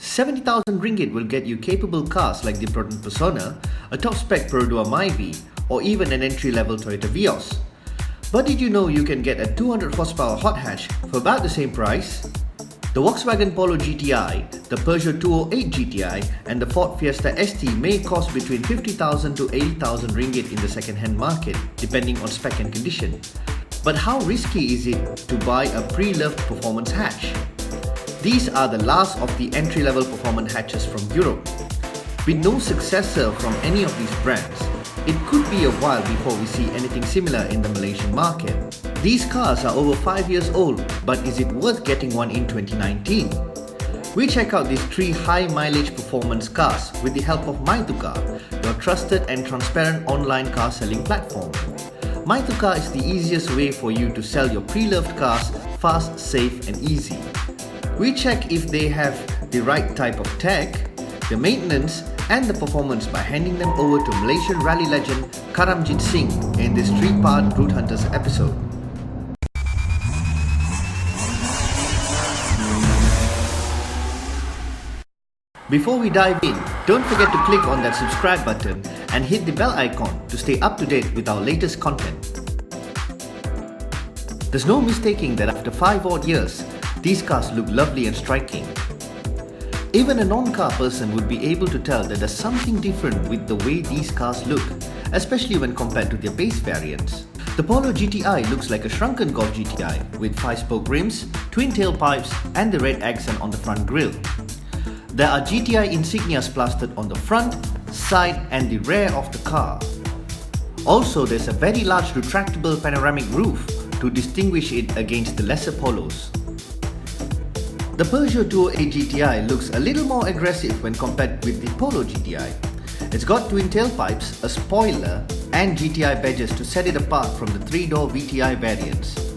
70,000 ringgit will get you capable cars like the Proton Persona, a top-spec Perodua Myvi, or even an entry-level Toyota Vios. But did you know you can get a 200 horsepower hot hatch for about the same price? The Volkswagen Polo GTi, the Peugeot 208 GTi, and the Ford Fiesta ST may cost between 50,000 to 80,000 ringgit in the second-hand market, depending on spec and condition. But how risky is it to buy a pre-loved performance hatch? These are the last of the entry-level performance hatches from Europe. With no successor from any of these brands, it could be a while before we see anything similar in the Malaysian market. These cars are over 5 years old, but is it worth getting one in 2019? We check out these 3 high-mileage performance cars with the help of MyTukar, your trusted and transparent online car selling platform. MyTukar is the easiest way for you to sell your pre-loved cars fast, safe and easy. We check if they have the right type of tech, the maintenance and the performance by handing them over to Malaysian Rally Legend Karamjit Singh in this 3-part Route Hunters episode. Before we dive in, don't forget to click on that subscribe button and hit the bell icon to stay up to date with our latest content. There's no mistaking that after 5 odd years, these cars look lovely and striking. Even a non-car person would be able to tell that there's something different with the way these cars look, especially when compared to their base variants. The Polo GTi looks like a shrunken Golf GTi with 5-spoke rims, twin tailpipes and the red accent on the front grille. There are GTi insignias plastered on the front, side and the rear of the car. Also, there's a very large retractable panoramic roof to distinguish it against the lesser Polos. The Peugeot 208 GTi looks a little more aggressive when compared with the Polo GTi. It's got twin tailpipes, a spoiler and GTi badges to set it apart from the 3-door VTi variants.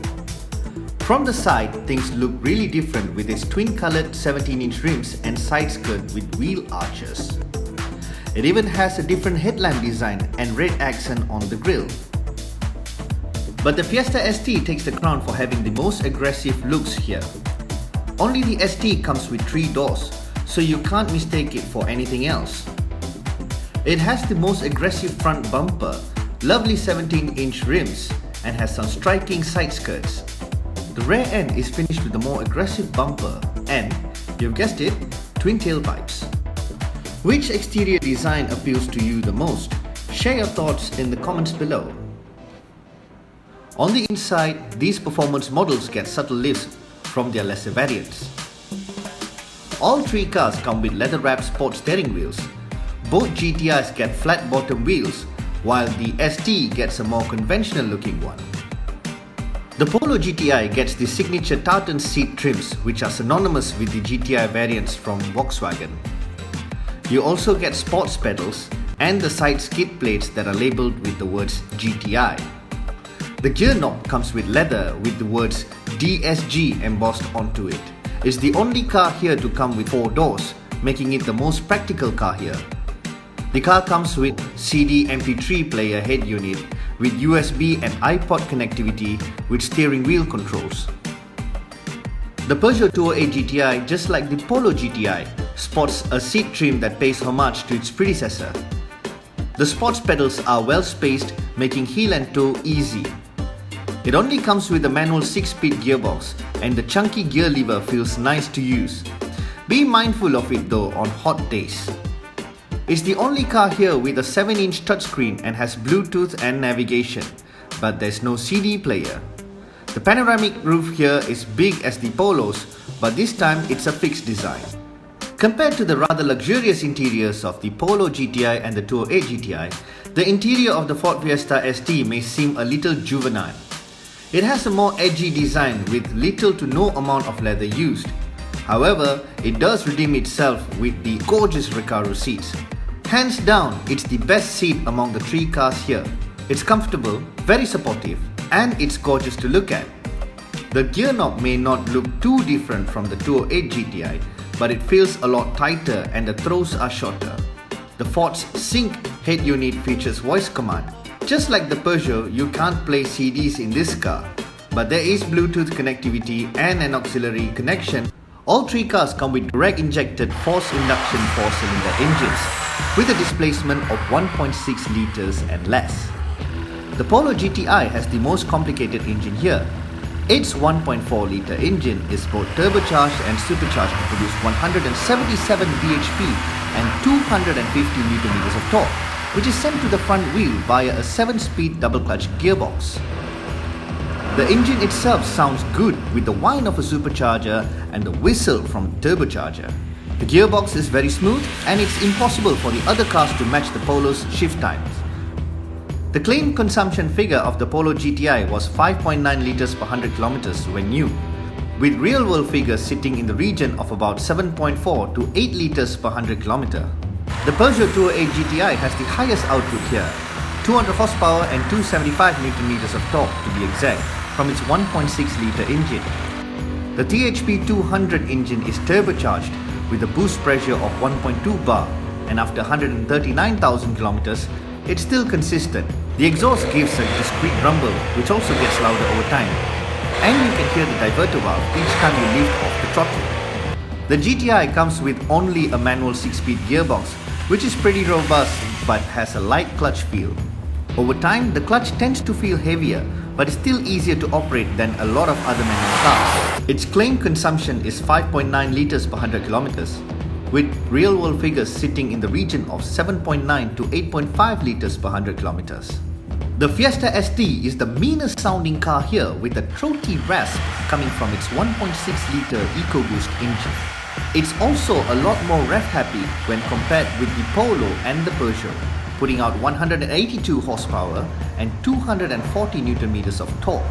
From the side, things look really different with its twin-coloured 17-inch rims and side skirt with wheel arches. It even has a different headlamp design and red accent on the grille. But the Fiesta ST takes the crown for having the most aggressive looks here. Only the ST comes with 3 doors, so you can't mistake it for anything else. It has the most aggressive front bumper, lovely 17-inch rims, and has some striking side skirts. The rear end is finished with a more aggressive bumper and, you've guessed it, twin tailpipes. Which exterior design appeals to you the most? Share your thoughts in the comments below. On the inside, these performance models get subtle lifts from their lesser variants. All 3 cars come with leather-wrapped sport steering wheels. Both GTIs get flat bottom wheels, while the ST gets a more conventional looking one. The Polo GTi gets the signature tartan seat trims which are synonymous with the GTi variants from Volkswagen. You also get sports pedals and the side skid plates that are labelled with the words GTI. The gear knob comes with leather with the words DSG embossed onto it. It's the only car here to come with 4 doors, making it the most practical car here. The car comes with CD MP3 player head unit with USB and iPod connectivity with steering wheel controls. The Peugeot 208 GTi, just like the Polo GTi, sports a seat trim that pays homage to its predecessor. The sports pedals are well spaced, making heel and toe easy. It only comes with a manual 6-speed gearbox and the chunky gear lever feels nice to use. Be mindful of it though on hot days. It's the only car here with a 7-inch touchscreen and has Bluetooth and navigation, but there's no CD player. The panoramic roof here is big as the Polos, but this time it's a fixed design. Compared to the rather luxurious interiors of the Polo GTi and the 208 GTi, the interior of the Ford Fiesta ST may seem a little juvenile. It has a more edgy design with little to no amount of leather used. However, it does redeem itself with the gorgeous Recaro seats. Hands down, it's the best seat among the 3 cars here. It's comfortable, very supportive, and it's gorgeous to look at. The gear knob may not look too different from the 208 GTi, but it feels a lot tighter and the throws are shorter. The Ford's Sync head unit features voice command. Just like the Peugeot, you can't play CDs in this car, but there is Bluetooth connectivity and an auxiliary connection All three cars come with direct injected forced induction 4-cylinder engines with a displacement of 1.6 litres and less. The Polo GTi has the most complicated engine here. Its 1.4-litre engine is both turbocharged and supercharged to produce 177 bhp and 250 Nm of torque, which is sent to the front wheel via a 7-speed double-clutch gearbox. The engine itself sounds good with the whine of a supercharger and the whistle from the turbocharger. The gearbox is very smooth and it's impossible for the other cars to match the Polo's shift times. The claimed consumption figure of the Polo GTi was 5.9 litres per 100 km when new, with real-world figures sitting in the region of about 7.4 to 8 litres per 100 km. The Peugeot 208 GTi has the highest output here, 200 horsepower and 275 Nm of torque to be exact, from its 1.6-litre engine. The THP 200 engine is turbocharged with a boost pressure of 1.2 bar, and after 139,000 kilometers, it's still consistent. The exhaust gives a discrete rumble, which also gets louder over time, and you can hear the diverter valve each time you lift off the throttle. The GTi comes with only a manual 6-speed gearbox, which is pretty robust but has a light clutch feel. Over time, the clutch tends to feel heavier, but is still easier to operate than a lot of other manual cars. Its claimed consumption is 5.9 litres per 100 kilometers, with real-world figures sitting in the region of 7.9 to 8.5 litres per 100 kilometers. The Fiesta ST is the meanest sounding car here, with a throaty rasp coming from its 1.6-litre EcoBoost engine. It's also a lot more rev-happy when compared with the Polo and the Peugeot, putting out 182 horsepower and 240 Nm of torque.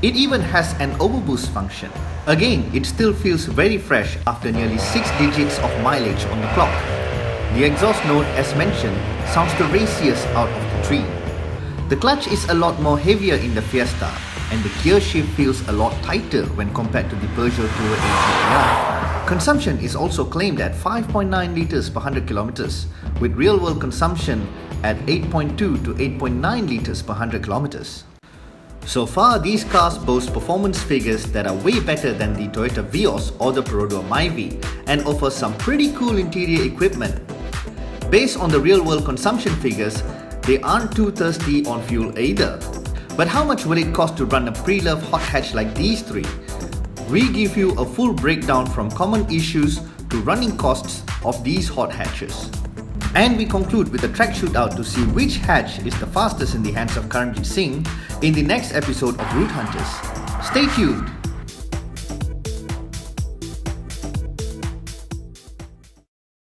It even has an overboost function. Again, it still feels very fresh after nearly 6 digits of mileage on the clock. The exhaust note, as mentioned, sounds the raciest out of the three. The clutch is a lot more heavier in the Fiesta, and the gear shift feels a lot tighter when compared to the Peugeot 208 GTi. Consumption is also claimed at 5.9 litres per 100 kilometers, with real-world consumption at 8.2 to 8.9 litres per 100 kilometers. So far, these cars boast performance figures that are way better than the Toyota Vios or the Perodua Myvi and offer some pretty cool interior equipment. Based on the real-world consumption figures, they aren't too thirsty on fuel either. But how much will it cost to run a pre-loved hot hatch like these three? We give you a full breakdown from common issues to running costs of these hot hatches. And we conclude with a track shootout to see which hatch is the fastest in the hands of Karamjit Singh in the next episode of Route Hunters. Stay tuned!